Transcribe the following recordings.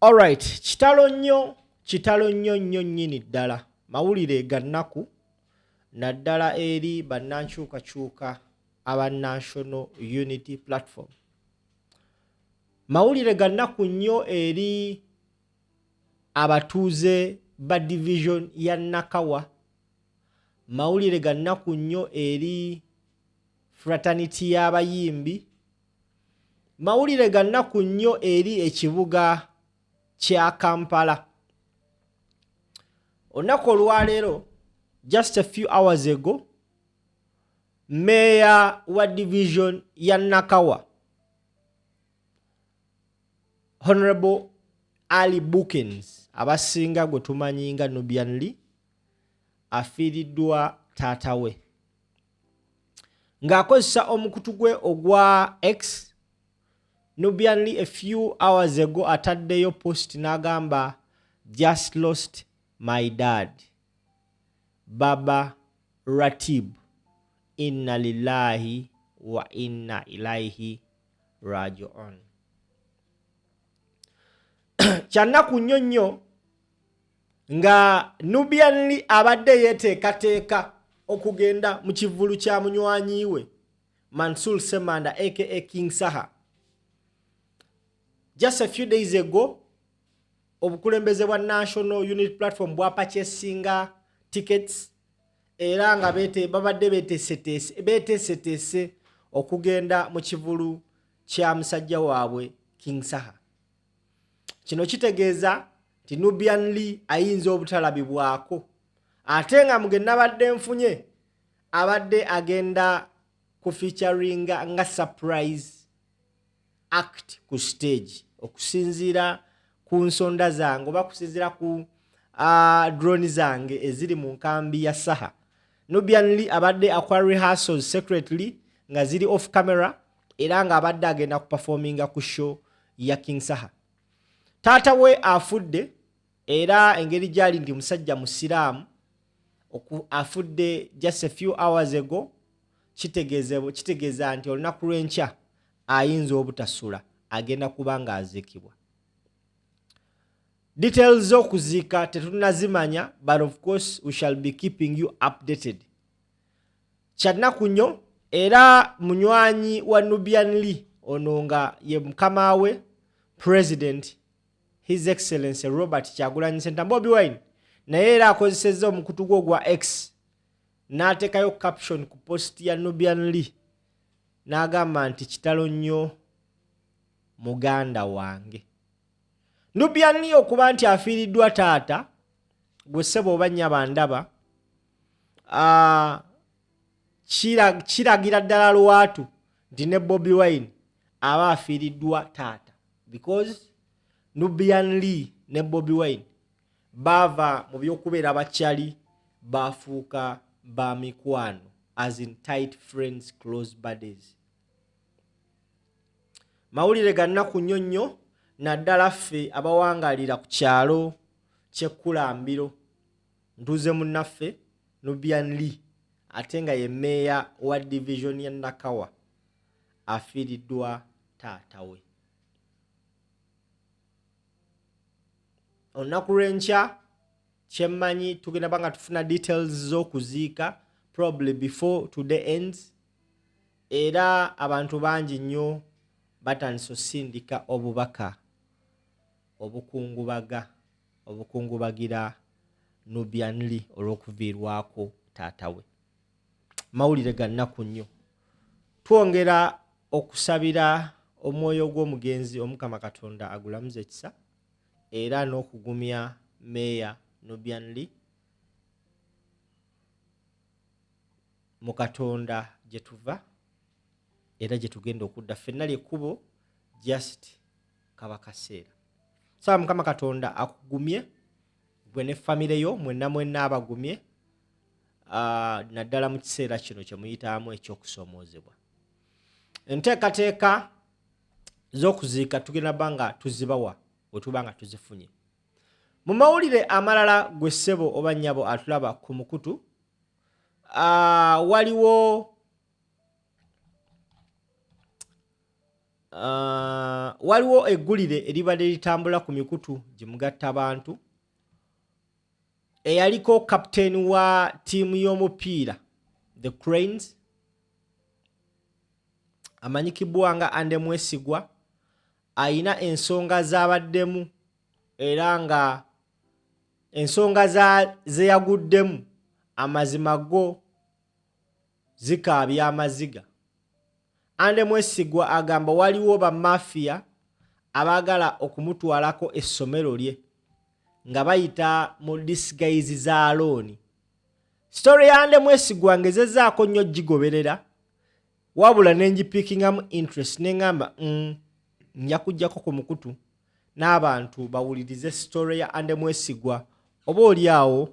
Alright, kitalo nnyo nnyini ddala. Mawulire gannaku naddala eri bannankyukakyuka aba National Unity Platform. Mawulire gannaku nnyo eri abatuuze ba division ya Nakawa. Mawulire gannaku nnyo eri fraternity y'abayimbi. Mawulire gannaku nnyo eri ekibuga kya Kampala. Olunaku olwaleero, just a few hours ago, Meya wa division ya Nakawa, Honorable Ali Bookins, abasinga gwe tumanyi nga Nubian Lee, afiiriddwa taata we. Ng'akozesa omukutu gwe ogwa X, Nubian Lee a few hours ago ataddeyo post n'agamba, just lost my dad, Baba Ratib, inna lillahi wa inna ilaihi raji'un. Kyannaku nnyo nnyo nga Nubian Lee abadde yeteekateeka okugenda mu kivulu kya munywanyi we Mansour Semanda aka King Saha. Just a few days ago, obukulembeze bwa National Unity Platform bwapachesinga tickets era nga babadde beteeseteese okugenda mu kivulu kya musajja waabwe King Saha. Kino kitegeeza nti Nubian Lee ayinza obutalabibwako, ate nga mugenna abadde nfunye abadde agenda ku featuringa nga surprise act ku stage okusinziira ku nsonda zange oba kusinziira ku drone zange eziri mu nkambi ya Saha. Nubian Lee abadde akola rehearsals secretly nga ziri off camera era nga abadde agenda ku performinga ku show ya King Saha. Taata we afudde era engeri gyali ndi musajja musiraamu afudde just a few hours ago, kitegeeza nti olunaku lw'enkya ayinza obutasula, agenda kuba nga aziikibwa. Details z'okuziika tetunazimanya, but of course we shall be keeping you updated. Kyannaku nnyo era munywanyi wa Nubian Lee ono nga ye mukama we President His Excellency Robert Kyagulanyi Ssentamu Bobi Wine naye era akozesezza omukutu gwe gwa X n'ateekayo caption ku post ya Nubian Lee n'agamba nti kitalo nnyo muganda wange. Nubian Lee okuba nti afiiriddwa taata gwe ssebo oba nnyaba ndaba, kiragira ddala lwatu nti ne Bobi Wine aba afiiriddwa taata, because Nubian Lee ne Bobi Wine bava mu by'okubeera bakyali bafuuka ba mikwano, as in tight friends, close buddies. Mawulire gannaku nnyo nnyo naddala ffe abawangalira ku kyalo ky'Ekkulambiro, ntuuze munnaffe Nubian Lee ate nga ye meeya wa division ya Nakawa afiiriddwa taata we. Olunaku lw'enkya kyemmanyi tugenda banga tufuna details z'okuziika probably before today ends, era abantu bangi nnyo batandise osindika obubaka obukungubagira Nubian Lee olw'okuviirwako taata we. Mawulire gannaku nnyo. Twongera okusabira omwoyo gw'omugenzi Omukama Katonda agulamuze ekisa era n'okugumya Meya Nubian Lee mu Katonda gye tuva era gye tugenda okudda. Ffenna ly'ekkubo just kaba kaseera. Saba Mukama Katonda akugumye gwe ne famire yo mwenna abagumye naddala mu kiseera kino kye muyitamu eky'okusoomoozebwa. Enteekateeka z'okuziika tugenda banga tuzibawa bwe tuba nga tuzifunye. Mu mawulire amalala gwe ssebo oba nnyabo atulaba ku mukutu, waliwo waliwo eggulire eribadde litambula ku mikutu gimugatta abantu eyaliko kapiteeni wa ttiimu y'omupiira the Cranes amanyikibwa nga Ande Mwesigwa ayina ensonga z'abaddemu era nga ensonga ze yaguddemu amazima go zikaabya amaziga. Ande Mwesigwa agamba waliwo ba mafia abaagala okumutwalako essomero lye nga bayita mu disguise za looni. Story ya Ande Mwesigwa ngezezaako nnyo gigoberera wabula nenjipiikingamu interest nengamba nja kujjako ku mukutu n'abantu bawulirize story ya Ande Mwesigwa oba oli awo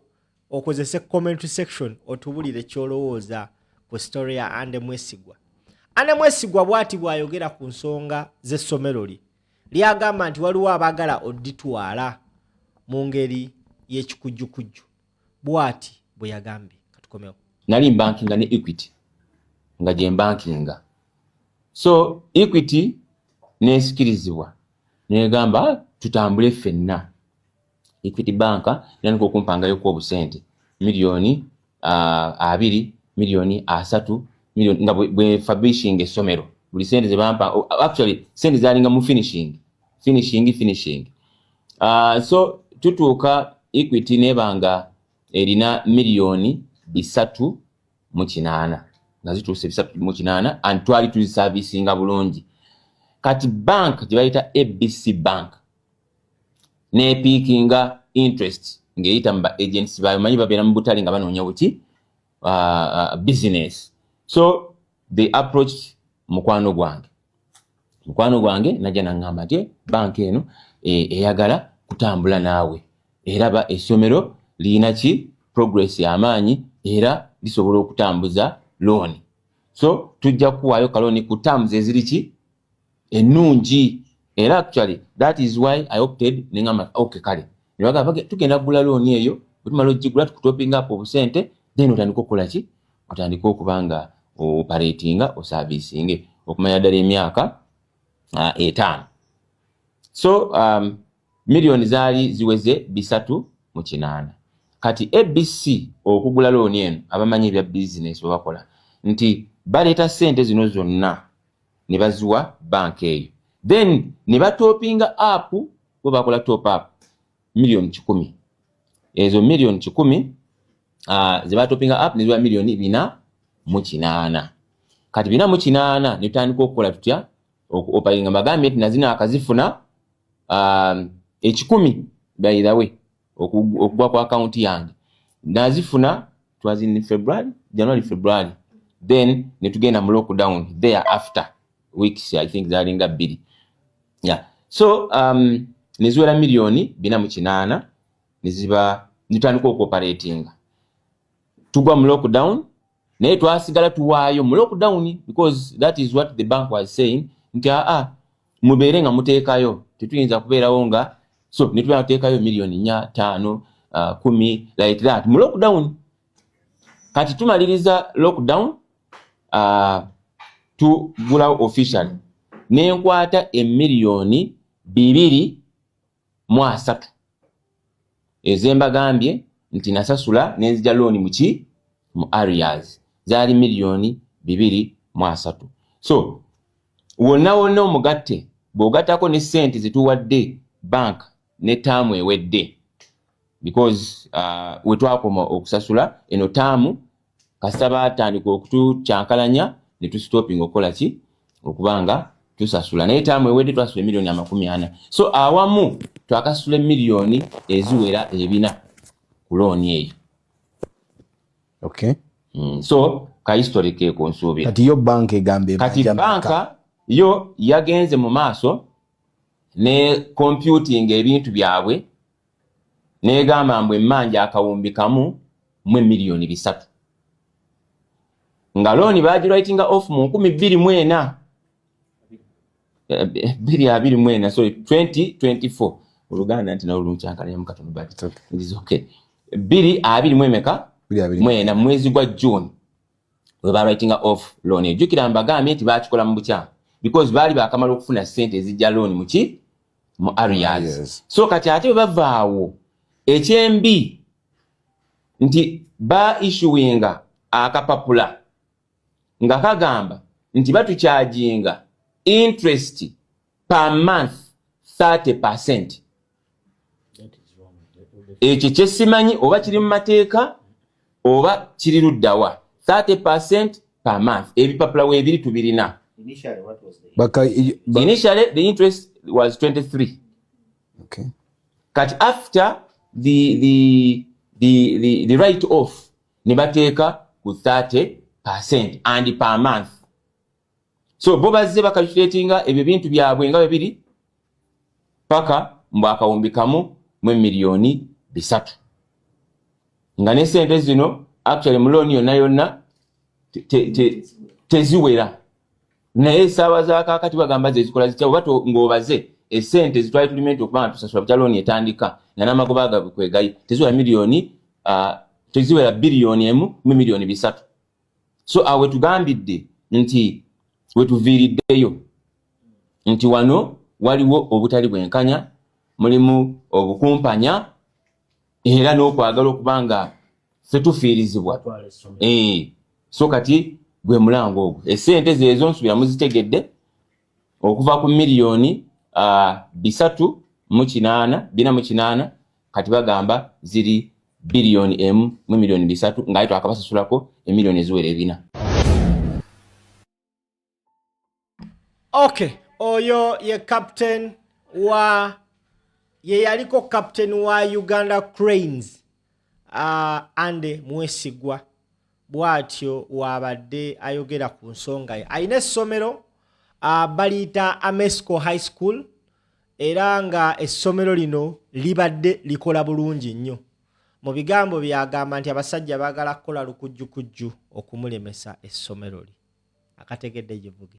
okozese commentary section otubulire kyolowooza ku story ya Ande Mwesigwa. Ande Mwesigwa bw'ati bw'ayogera ku nsonga z'essomero lye lyagamba nti waliwo abaagala odditwala mu ngeri y'ekikujjukujju bw'ati bwe yagambye. Katukomewo. Nali mbankinga ne Equity nga gye mbankinga, so Equity nesikirizibwa negamba tutambule ffenna. Equity banka yaniko okumpangayo ku obusente miliyoni 2 miliyoni 3 miliyoni nga bwe fabrishing essomero buli sente ze bampa actually sente zalinga mu finishing. So tutuuka Equity nebanga erina miliyoni 3.8 nga zituuse 3.8 and twali tuziservicinga bulungi. Kati bank gye bayita ABC Bank nepiikinga interest ng'eyita mu ba agents bayo manyi babeera mu butale nga banoonya buti business. So they approached mukwano gwange najja nangamba nti bank eno eyagala kutambula naawe eraba essomero liyina ki progress y'amaanyi era lisobola okutambuza loan. So tujja kuwaayo kaloni ku terms eziri ki ennungi era actually that is why I opted nengamba okay kale nebagamba tugenda kugula loan eyo butumala ogigula tukutopinga up obusente then otandika okukola ki otandika okubanga operatinga o servicing okumanya ddala emyaka 5. So miliyoni zaali ziweze 3.8. Kati ABC okugula loan eno abamanyi ebya business bakola nti baleeta sente zino zonna ne baziwa bank eyo then ne batopinga up bo bakola top up miliyoni 10. Ezo miliyoni 10 ze batopinga up ne ziwa miliyoni 4.8. Kati 4.8 ne tutandika okukola tutya opalinga magambye nti nazina akazifuna 10 by the way okugwa kwa account yange nazifuna twas in January then ne tugenda mu lockdown there after weeks I think zalinga 2. Yeah, so neziwera miliyoni 4.8 neziba nitandika operating tugwa mu lockdown naye twasigala tuwaayo mu lockdown because that is what the bank was saying nti mubeere nga muteekayo tetuyinza kubeerawo nga so netubera tuteekayo miliyoni 4 5 10 like that mu lockdown. Kati tumaliriza lockdown tugula official nenkwata emiliyoni 2.3 ezemba gambye nti nasasula nenzija loan mu areas zaali miliyoni 2.3. So wonna omugatte bw'ogattako ne sente zituwadde bank ne taamu ewedde because wetwakoma okusasula eno taamu kasita batandika okutukyankalanya ne tusitoping okukola ki okubanga tusasula naye taamu ewedde twasula miliyoni 40. So awamu twakasula miliyoni eziwera 4 ku loan eyo. Okay. So ka history ke konsuubira kati yo bank egambe kati banka yo yagenze mu maaso ne computing ebintu byabwe negamba mbwe mmanja akawumbi kamu mu miliyoni 3 nga loan bagirwritinga off mu 2024 2024 sorry 2024 Oluganda nti na olumchankala mu katono but it is okay 2024 mwezi gwa June we ba writing off loan ejukira mbagambye nti bakikola mu bukya because baali bakamala okufuna ssente ezijja loan mu areas. Yes. So kati ate bwe bavaawo ekyembi nti ba issuinga akapapula nga kagamba nti batukyajinga interest per month 30%. Ekyo kyesimanyi oba kiri mu mateeka oba kiri luddawa. 30% per month. Ebipapula weebiri tubirina. Initially the interest was 23. Okay. Kati after the write off ne bateeka ku 30% and per month. So bo bazze bakalculatinga ebyo bintu byabwe nga bibiri paka mbu akawumbi kamu mu miliyoni 3. Nga ne sente zino actually mu loan yonna teziwera. Naye saawa za kakati bagamba zezikola zitya oba ng'obaze esente zitwali tulimenti okuba nga tusasula butya loan etandika nga n'amagoba gakwegayi teziwera miliyoni teziwera biliyoni 1 mu miliyoni 3. So awe tugambidde nti wetuviiriddeyo nti wano waliwo obutali bwenkanya, mulimu obukumpanya era n'okwagala okuba nga ffe tufiirizibwa. So kati gwe mulango ogwo. Esente zeezo nsubira muzitegedde okuva ku miliyoni 4.8 kati bagamba ziri biliyoni 1 mu miliyoni 3 nga ito akabasasulako emiliyoni eziwera 4. Okay, oyo ye captain wa ye yaliko captain wa Uganda Cranes Ande Mwesigwa bwatyo wabadde ayogera ku nsonga ye. Ayina essomero baliyita Amesco High School era nga essomero lino libadde likola bulungi nnyo. Mu bigambo byagamba nti abasajja baagala kukola lukujjukujju okumulemesa essomero li. Akategedde gye vuge.